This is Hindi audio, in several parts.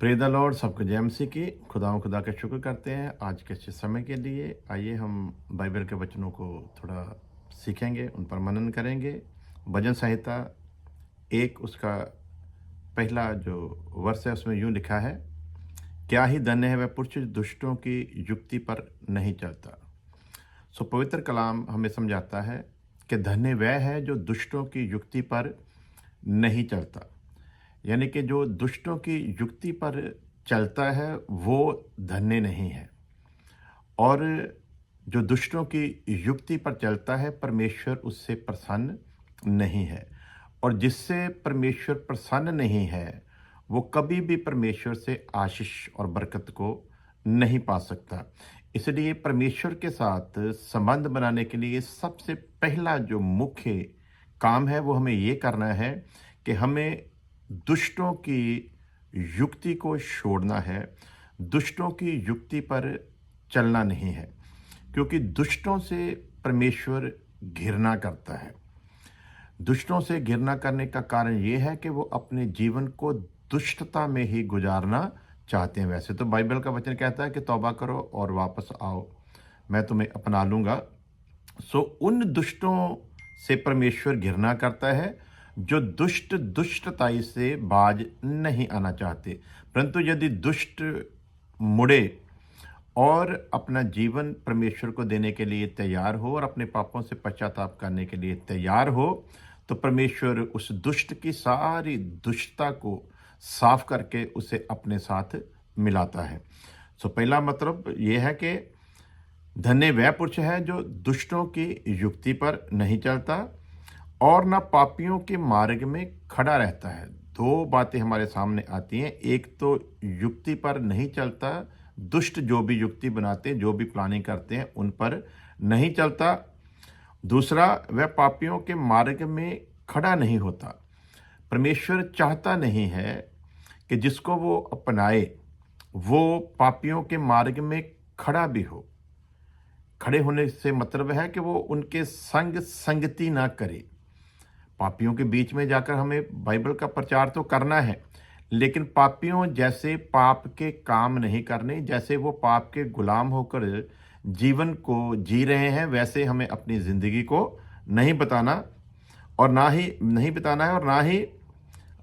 प्रे द लॉर्ड, सबको जय मसीह की। खुदा का शुक्र करते हैं आज के अच्छे समय के लिए। आइए हम बाइबल के वचनों को थोड़ा सीखेंगे, उन पर मनन करेंगे। भजन संहिता एक, उसका पहला जो वर्ष है उसमें यूं लिखा है, क्या ही धन्य है वह पुरुष दुष्टों की युक्ति पर नहीं चलता। सो पवित्र कलाम हमें समझाता है कि धन्य वह है जो दुष्टों की युक्ति पर नहीं चलता। यानी कि जो दुष्टों की युक्ति पर चलता है वो धन्य नहीं है, और जो दुष्टों की युक्ति पर चलता है परमेश्वर उससे प्रसन्न नहीं है। और जिससे परमेश्वर प्रसन्न नहीं है वो कभी भी परमेश्वर से आशीष और बरकत को नहीं पा सकता। इसलिए परमेश्वर के साथ संबंध बनाने के लिए सबसे पहला जो मुख्य काम है वो हमें ये करना है कि हमें दुष्टों की युक्ति को छोड़ना है, दुष्टों की युक्ति पर चलना नहीं है, क्योंकि दुष्टों से परमेश्वर घृणा करता है। दुष्टों से घृणा करने का कारण ये है कि वो अपने जीवन को दुष्टता में ही गुजारना चाहते हैं। वैसे तो बाइबल का वचन कहता है कि तौबा करो और वापस आओ, मैं तुम्हें अपना लूँगा। सो उन दुष्टों से परमेश्वर घृणा करता है जो दुष्टताई से बाज नहीं आना चाहते। परंतु यदि दुष्ट मुड़े और अपना जीवन परमेश्वर को देने के लिए तैयार हो और अपने पापों से पश्चाताप करने के लिए तैयार हो, तो परमेश्वर उस दुष्ट की सारी दुष्टता को साफ करके उसे अपने साथ मिलाता है। सो पहला मतलब यह है कि धन्य वह पुरुष है जो दुष्टों की युक्ति पर नहीं चलता और ना पापियों के मार्ग में खड़ा रहता है। दो बातें हमारे सामने आती हैं। एक तो युक्ति पर नहीं चलता, दुष्ट जो भी युक्ति बनाते हैं, जो भी प्लानिंग करते हैं उन पर नहीं चलता। दूसरा, वह पापियों के मार्ग में खड़ा नहीं होता। परमेश्वर चाहता नहीं है कि जिसको वो अपनाए वो पापियों के मार्ग में खड़ा भी हो। खड़े होने से मतलब है कि वो उनके संगति ना करे। पापियों के बीच में जाकर हमें बाइबल का प्रचार तो करना है, लेकिन पापियों जैसे पाप के काम नहीं करने, जैसे वो पाप के गुलाम होकर जीवन को जी रहे हैं वैसे हमें अपनी ज़िंदगी को नहीं बताना और ना ही नहीं बिताना है। और ना ही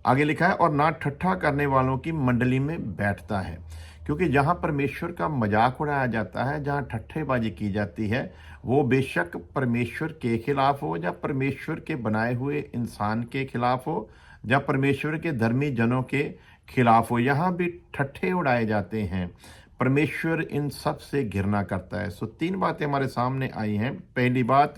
आगे लिखा है, और ना ठट्ठा करने वालों की मंडली में बैठता है। क्योंकि जहाँ परमेश्वर का मजाक उड़ाया जाता है, जहाँ ठट्ठेबाजी की जाती है, वो बेशक परमेश्वर के खिलाफ हो या परमेश्वर के बनाए हुए इंसान के खिलाफ हो या परमेश्वर के धर्मी जनों के खिलाफ हो, यहाँ भी ठट्ठे उड़ाए जाते हैं। परमेश्वर इन सब से घृणा करता है। सो तीन बातें हमारे सामने आई हैं। पहली बात,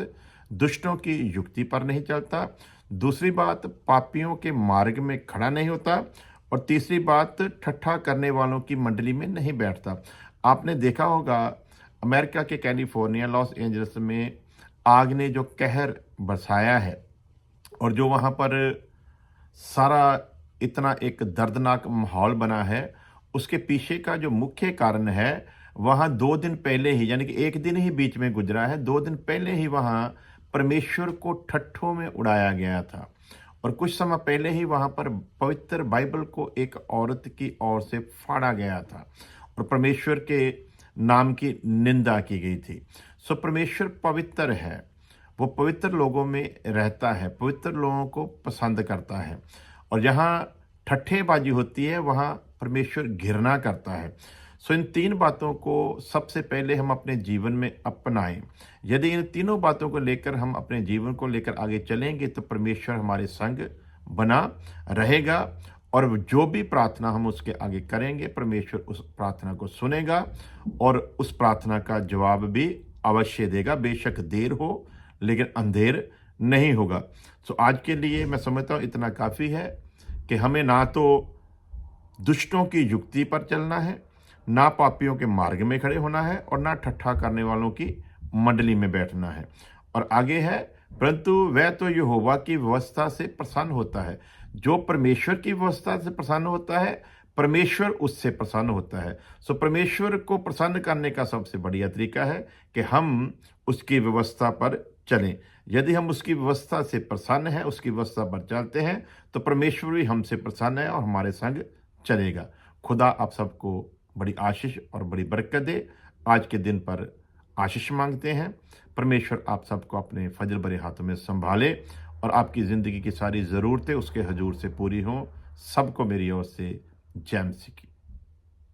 दुष्टों की युक्ति पर नहीं चलता। दूसरी बात, पापियों के मार्ग में खड़ा नहीं होता। और तीसरी बात, ठट्ठा करने वालों की मंडली में नहीं बैठता। आपने देखा होगा अमेरिका के कैलिफोर्निया लॉस एंजल्स में आग ने जो कहर बरसाया है और जो वहाँ पर सारा इतना एक दर्दनाक माहौल बना है, उसके पीछे का जो मुख्य कारण है, वहाँ 2 दिन पहले ही, यानी कि एक दिन ही बीच में गुजरा है, 2 दिन पहले ही वहाँ परमेश्वर को ठट्ठों में उड़ाया गया था। और कुछ समय पहले ही वहाँ पर पवित्र बाइबल को एक औरत की ओर से फाड़ा गया था और परमेश्वर के नाम की निंदा की गई थी। सो परमेश्वर पवित्र है, वो पवित्र लोगों में रहता है, पवित्र लोगों को पसंद करता है। और जहाँ ठट्ठेबाजी होती है वहाँ परमेश्वर घृणा करता है। सो इन तीन बातों को सबसे पहले हम अपने जीवन में अपनाएं। यदि इन तीनों बातों को लेकर हम अपने जीवन को लेकर आगे चलेंगे तो परमेश्वर हमारे संग बना रहेगा और जो भी प्रार्थना हम उसके आगे करेंगे परमेश्वर उस प्रार्थना को सुनेगा और उस प्रार्थना का जवाब भी अवश्य देगा। बेशक देर हो लेकिन अंधेर नहीं होगा। सो आज के लिए मैं समझता हूँ इतना काफ़ी है कि हमें ना तो दुष्टों की युक्ति पर चलना है, ना पापियों के मार्ग में खड़े होना है और ना ठट्ठा करने वालों की मंडली में बैठना है। और आगे है, परंतु वह तो यहोवा की व्यवस्था से प्रसन्न होता है। जो परमेश्वर की व्यवस्था से प्रसन्न होता है परमेश्वर उससे प्रसन्न होता है। सो परमेश्वर को प्रसन्न करने का सबसे बढ़िया तरीका है कि हम उसकी व्यवस्था पर चलें। यदि हम उसकी व्यवस्था से प्रसन्न हैं, उसकी व्यवस्था पर चलते हैं, तो परमेश्वर भी हमसे प्रसन्न है और हमारे संग चलेगा। खुदा आप सबको बड़ी आशीष और बड़ी बरकत दे। आज के दिन पर आशीष मांगते हैं। परमेश्वर आप सबको अपने फजल भरे हाथों में संभाले और आपकी ज़िंदगी की सारी ज़रूरतें उसके हजूर से पूरी हों। सबको मेरी ओर से जय मसीह की।